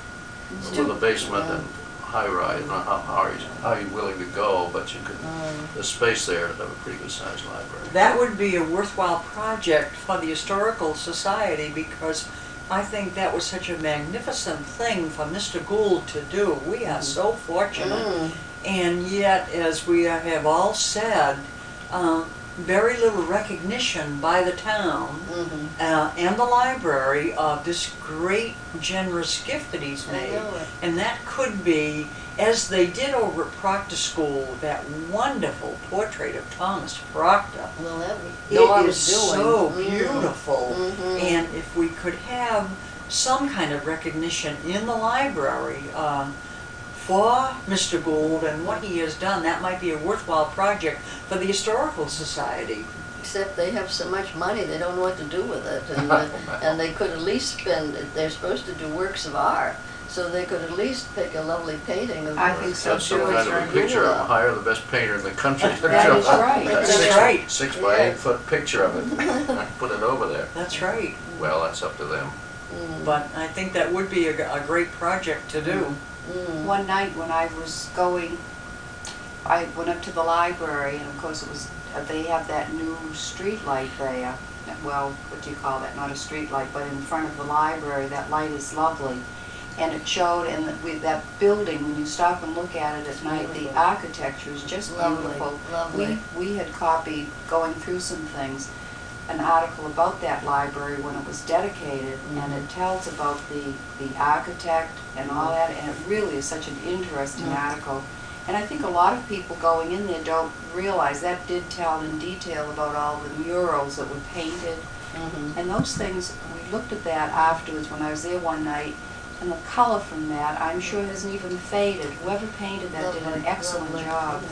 with a basement and high rise, how are you willing to go, but you could, there's space there to have a pretty good sized library. That would be a worthwhile project for the Historical Society, because I think that was such a magnificent thing for Mr. Gould to do. We are so fortunate. And yet, as we have all said, very little recognition by the town and the library of this great, generous gift that he's I made. know it. And that could be, as they did over at Proctor School, that wonderful portrait of Thomas Proctor. Well, that was It Nora is was doing. so Mhm. beautiful. Mhm. And if we could have some kind of recognition in the library for Mr. Gould and what he has done, that might be a worthwhile project for the Historical Society. Except they have so much money, they don't know what to do with it. And they could at least spend, they're supposed to do works of art, so they could at least pick a lovely painting of I think so Got some too. kind of a picture of hire the best painter in the country. That is right. That's right. 6 by 8 foot picture of it. Put it over there. That's right. Well, that's up to them. But I think that would be a great project to do. One night when I was going, I went up to the library, and of course it was, they have that new street light there. Well, what do you call that? Not a street light, but in front of the library, that light is lovely. And it showed, and with that building, when you stop and look at it at night, the architecture is just Lovely, beautiful. lovely. We had copied, going through some things, an article about that library when it was dedicated, and it tells about the architect and all that, and it really is such an interesting article. And I think a lot of people going in there don't realize that did tell in detail about all the murals that were painted. And those things, we looked at that afterwards when I was there one night, and the color from that, I'm sure hasn't even faded. Whoever painted that did an Lovely, excellent lovely. job.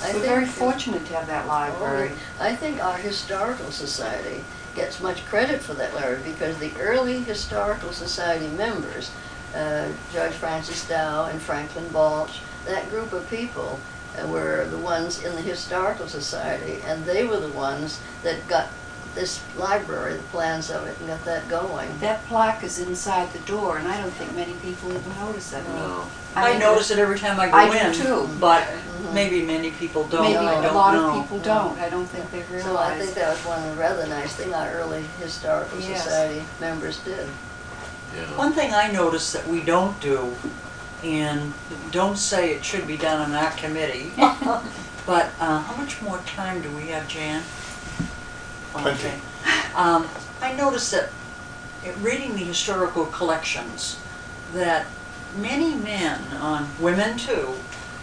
I We're think very it- fortunate to have that library. I think our Historical Society gets much credit for that library, because the early Historical Society members, George Francis Dow and Franklin Balch, that group of people were the ones in the Historical Society, and they were the ones that got this library, the plans of it, and got that going. That plaque is inside the door, and I don't think many people even notice it. No. I mean, notice it every time I go I do in, too. but maybe many people don't. Maybe I a don't lot know. of people don't. I don't think they realize. So I think that was one rather nice thing our early Historical Yes. Society members did. Yeah. One thing I notice that we don't do, and don't say it should be done on our committee, but how much more time do we have, Jan? Plenty. Okay. I noticed that reading the historical collections, that many men, women too,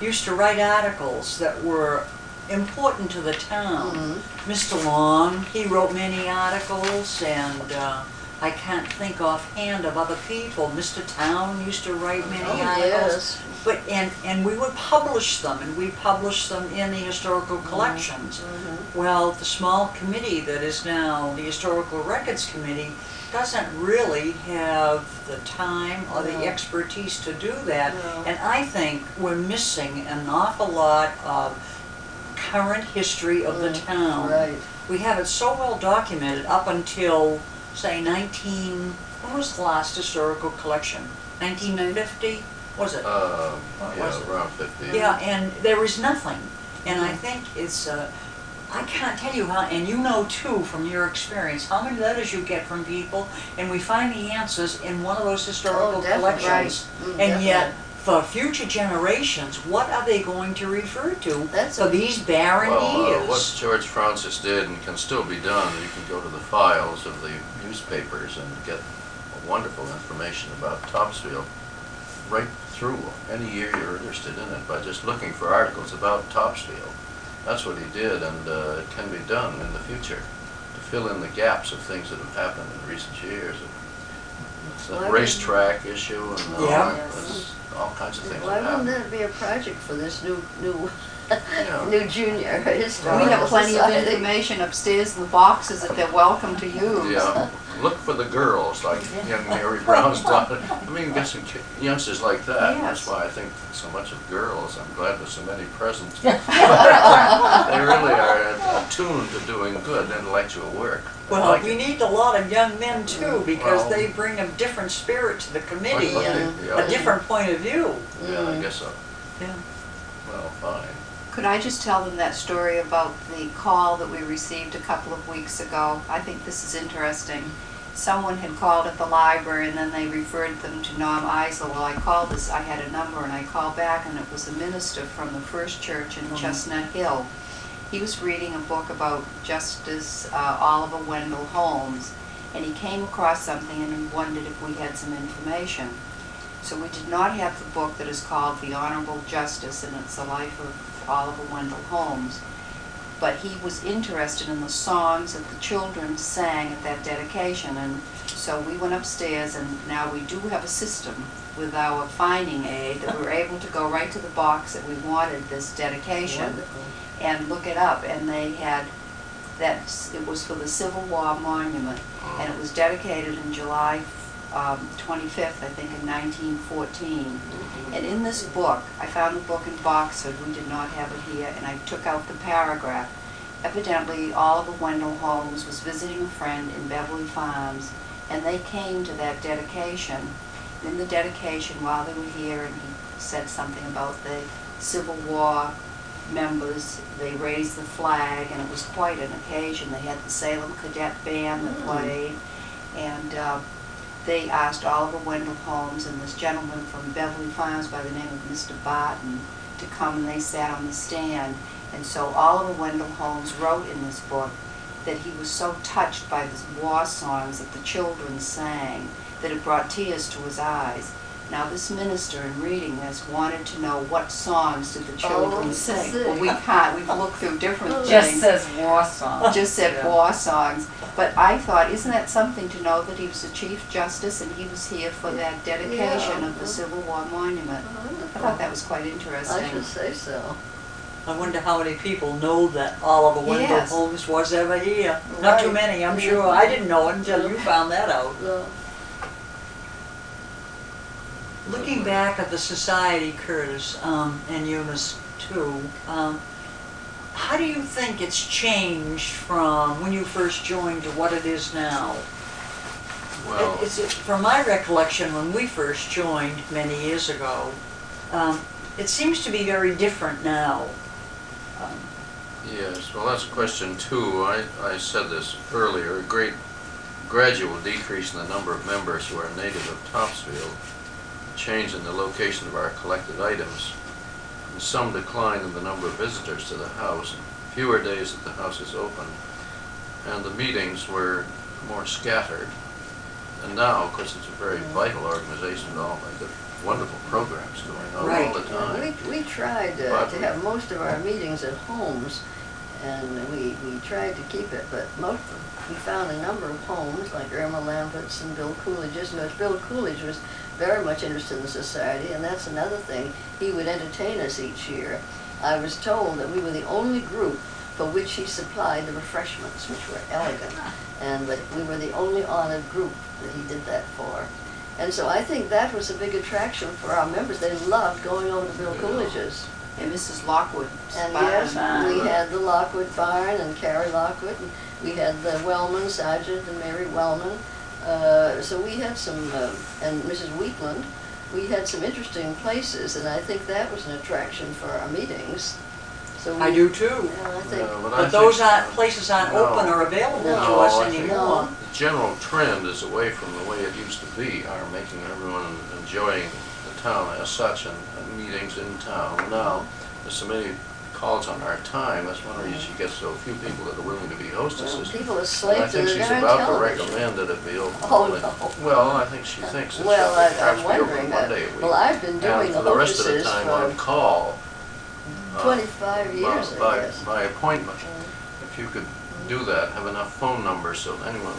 used to write articles that were important to the town. Mr. Long, he wrote many articles, and I can't think offhand of other people. Mr. Town used to write many articles. Yes. But, and we would publish them, and we published them in the historical collections. Well, the small committee that is now the Historical Records Committee doesn't really have the time or the expertise to do that. No. And I think we're missing an awful lot of current history of the town. Right. We have it so well documented up until, say, when was the last historical collection? 1950? Was it? What Yeah, was it? around 50. Yeah, and there is nothing. And I think it's, I can't tell you how, and you know too from your experience, how many letters you get from people, and we find the answers in one of those historical definitely. collections. Right. And yet, for future generations, what are they going to refer to That's for a- these barren Well, what years? George Francis did and can still be done, you can go to the files of the newspapers and get wonderful information about Topsfield right through any year you're interested in it by just looking for articles about Topsfield. That's what he did, and it can be done in the future to fill in the gaps of things that have happened in recent years. It's Why a wouldn't- racetrack issue and all, Yeah. there's all kinds of things Why that wouldn't happen. that be a project for this new Yeah. new junior We historical have plenty of society? information upstairs in the boxes that they're welcome to use. Yeah, look for the girls, like young Mary Brown's daughter. I mean, get some youngsters like that. Yes. That's why I think so much of girls. I'm glad there's so many present. They really are attuned to doing good intellectual work. I Well, like we it. need a lot of young men too, because Well- they bring a different spirit to the committee Like, and yeah. a different point of view. Yeah, I guess so. Yeah. Well, fine. Could I just tell them that story about the call that we received a couple of weeks ago? I think this is interesting. Someone had called at the library and then they referred them to Norm Eisel. Well, I had a number and I called back and it was a minister from the First Church in Chestnut Hill. He was reading a book about Justice Oliver Wendell Holmes, and he came across something and he wondered if we had some information. So we did not have the book that is called The Honorable Justice, and it's the life of Oliver Wendell Holmes. But he was interested in the songs that the children sang at that dedication, and so we went upstairs, and now we do have a system with our finding aid that we were able to go right to the box that we wanted this dedication Wonderful. and look it up, and they had it was for the Civil War monument, and it was dedicated in July 25th, I think, in 1914. And in this book, I found the book in Boxford, we did not have it here, and I took out the paragraph. Evidently, Oliver Wendell Holmes was visiting a friend in Beverly Farms, and they came to that dedication. In the dedication, while they were here, and he said something about the Civil War members, they raised the flag, and it was quite an occasion. They had the Salem Cadet Band that played, and they asked Oliver Wendell Holmes and this gentleman from Beverly Farms by the name of Mr. Barton to come, and they sat on the stand. And so Oliver Wendell Holmes wrote in this book that he was so touched by the war songs that the children sang that it brought tears to his eyes. Now this minister, in reading this, wanted to know what songs did the children sing. sing. Well, we can't. We've looked through different things. Just says war song. Just said Yeah. war songs. But I thought, isn't that something to know that he was a Chief Justice and he was here for that dedication Yeah. of the Civil War monument? I Wonderful. thought that was quite I interesting. should say so. I wonder how many people know that Oliver Wendell Yes. Holmes was ever here. Not too Right. many, I'm sure. I didn't know it until you found that out. So, Looking back at the society, Curtis, and Eunice too, how do you think it's changed from when you first joined to what it is now? Well, From my recollection, when we first joined many years ago, it seems to be very different now. yes, well, that's question two. I said this earlier, a great gradual decrease in the number of members who are native of Topsfield, change in the location of our collected items, and some decline in the number of visitors to the house, and fewer days that the house is open, and the meetings were more scattered. And now, of course, it's a very vital organization and all. They've got wonderful programs going on Right. all the time. we tried But to we- have most of our meetings at homes, and we tried to keep it, but we found a number of homes, like Irma Lambert's and Bill Coolidge's. And Bill Coolidge was very much interested in the society, and that's another thing. He would entertain us each year. I was told that we were the only group for which he supplied the refreshments, which were elegant, but we were the only honored group that he did that for. And so I think that was a big attraction for our members. They loved going over to Bill Yeah. Coolidge's. And Mrs. Lockwood. And Barn. yes, we had the Lockwood Barn and Carrie Lockwood, and we had the Wellman, Sergeant and Mary Wellman. So we had some, and Mrs. Wheatland, we had some interesting places, and I think that was an attraction for our meetings. So I do too. Yeah, I think, Yeah, I But think, those aren't, places aren't no. open or available to No, us I think anymore. the general trend is away from the way it used to be, are making everyone enjoying the town as such and meetings in town. Now, there's so many calls on our time, that's one reason she gets so few people that are willing to be well, hostesses. people are And I slaves to think the she's darn about to television. recommend that it be open. Oh, only- no. Well, I think she thinks it Well, should perhaps I'm be open wondering, one day a week. well, I've been doing And the for the rest of the hostesses time on for call. 25 years, I by- guess. By appointment. If you could do that, have enough phone numbers so anyone,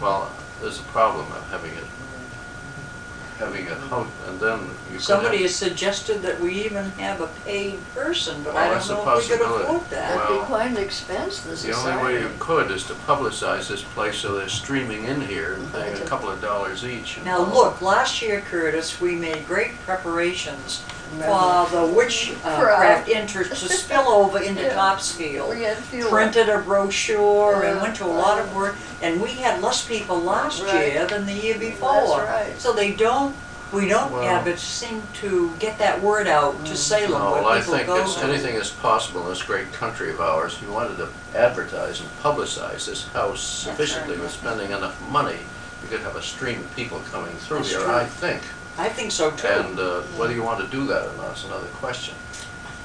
well, there's a problem of having it out, and then you could Somebody have, has suggested that we even have a paid person, but Well, I that's don't a know if we could possibility. afford that. That'd well, be quite an expense to the the society. only way you could is to publicize this place so they're streaming in here and paying a Right. couple of dollars each. Now, look, last year, Curtis, we made great preparations Remember? for the witchcraft interest to spill over into Yeah. Topsfield. We had fuel. Printed a brochure and Yeah. went to a lot of work, and we had less people last Right. year than the year before. That's right. So we don't Well- have it seem to get that word out to Salem No, well, where I people think go it's, to. anything is possible in this great country of ours. If you wanted to advertise and publicize this house sufficiently with spending enough money, you could have a stream of people coming through That's here, true. I think. I think so too. And whether you want to do that or not is another question.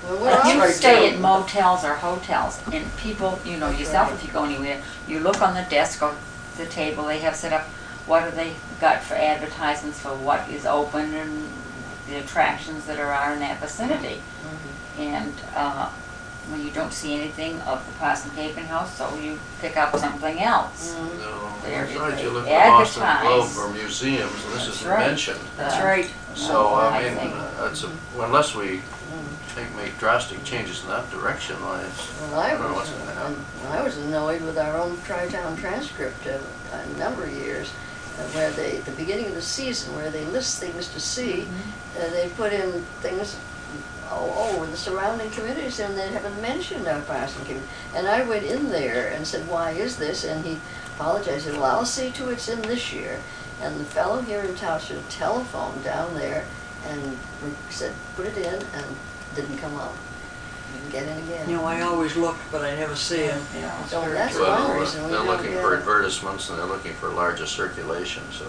Well, we're That's on- You right, stay too. at motels or hotels, and people, you know yourself, if you go anywhere, you look on the desk or the table they have set up, what have they got for advertisements for what is open and the attractions that are in that vicinity. And when you don't see anything of the Parson Capen House, so you pick up something else. No, There that's it right. is. You look at the Boston Advertise. Globe or museums, and this That's isn't right. mentioned. That's right. So, I I mean, think- unless we make drastic changes in that direction, why, Well, I don't know what's gonna happen. I was annoyed with our own Tri-Town transcript a number of years, where they, at the beginning of the season, where they list things to see, they put in things all over the surrounding communities, and they haven't mentioned our Parson community. And I went in there and said, why is this? And he apologized, said, well, I'll see to it's in this year. And the fellow here in Topsfield telephoned down there and said, put it in, and didn't come up. Didn't get in again. You know, I always looked, but I never see them. Yeah. So that's well, one reason we they're don't looking get for it. advertisements and they're looking for larger circulation, so.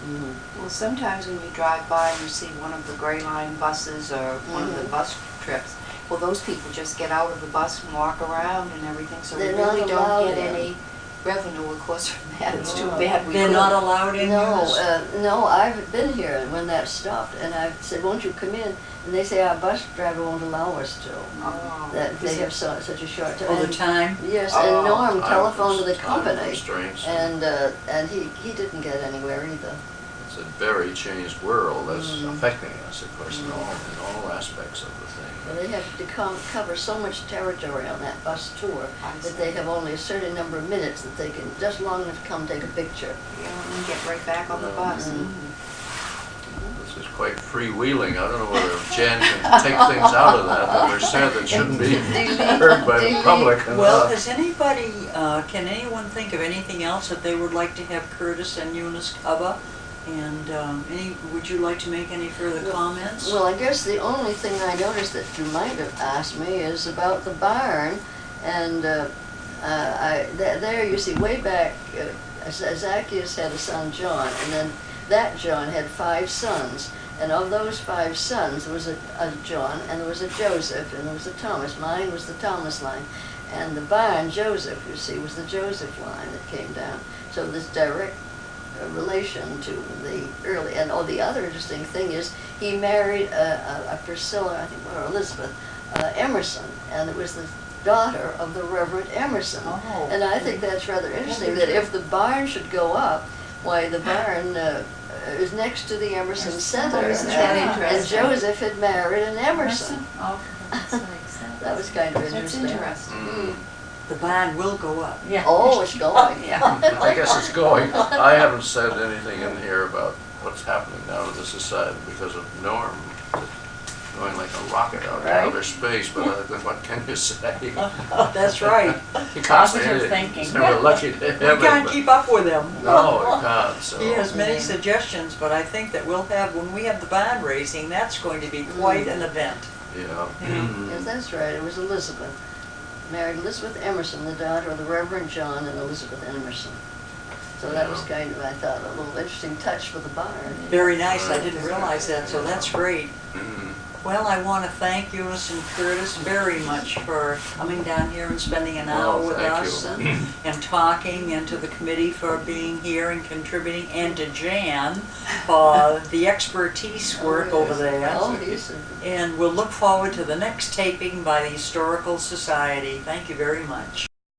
Mhm. Well, sometimes when you drive by and you see one of the Gray Line buses or one of the bus trips, well, those people just get out of the bus and walk around and everything, so we They're not really allowed don't get in. any revenue, of course, from that. It's too bad we They're couldn't. not allowed in No, Eunice? no, I've been here when that stopped, and I've said, won't you come in? And they say our bus driver won't allow us to, Oh. that they have such a short time. All the And- time? Yes, Oh, and Norm time telephoned to the time company, constraints. and he didn't get anywhere either. It's a very changed world that's Mm. affecting us, of course, in all aspects of the Well, thing. they have to cover so much territory on that bus tour I that see. they have only a certain number of minutes that they can, just long enough to come take a picture. Yeah, and then get right back on the bus. Mhm. This is quite freewheeling. I don't know whether Jan can take things out of that were said that shouldn't be heard by the public. and Well, not. has anybody, can anyone think of anything else that they would like to have Curtis and Eunice cover? And would you like to make any further comments? Well, I guess the only thing I noticed that you might have asked me is about the barn. And there you see, way back, Zacchaeus had a son, John, and then that John had 5 sons. And of those 5 sons, there was a John, and there was a Joseph, and there was a Thomas. Mine was the Thomas line. And the barn, Joseph, you see, was the Joseph line that came down. So this direct relation to the early, and the other interesting thing is he married a Priscilla, I think, or Elizabeth Emerson, and it was the daughter of the Reverend Emerson. Oh. And I think that's rather interesting, that if the barn should go up, why, the barn is next to the Emerson Center, Isn't that and interesting? Joseph had married an Emerson. Oh, that's what I said. That was kind of That's interesting. interesting. Mm. The barn will go up. Yeah. Oh, it's going. Yeah. I guess it's going. I haven't said anything in here about what's happening now to the society because of Norm going like a rocket out to Right. outer space, but what can you say? That's right. You can't say Positive anything. thinking. So we're lucky to We have it. can't but- keep up with him. No, we can't, so. He has many suggestions, but I think that we'll have, when we have the barn raising, that's going to be quite an event. Yeah. Yes, that's right. It was Elizabeth. Married Elizabeth Emerson, the daughter of the Reverend John and Elizabeth Emerson. So that was kind of, I thought, a little interesting touch with the barn. Very nice. I didn't realize that, so that's great. Mhm. Well, I want to thank Eunice and Curtis very much for coming down here and spending an Well, hour with thank us you. and talking, and to the committee for being here and contributing, and to Jan for the expertise work over there. Oh, yes. And we'll look forward to the next taping by the Historical Society. Thank you very much.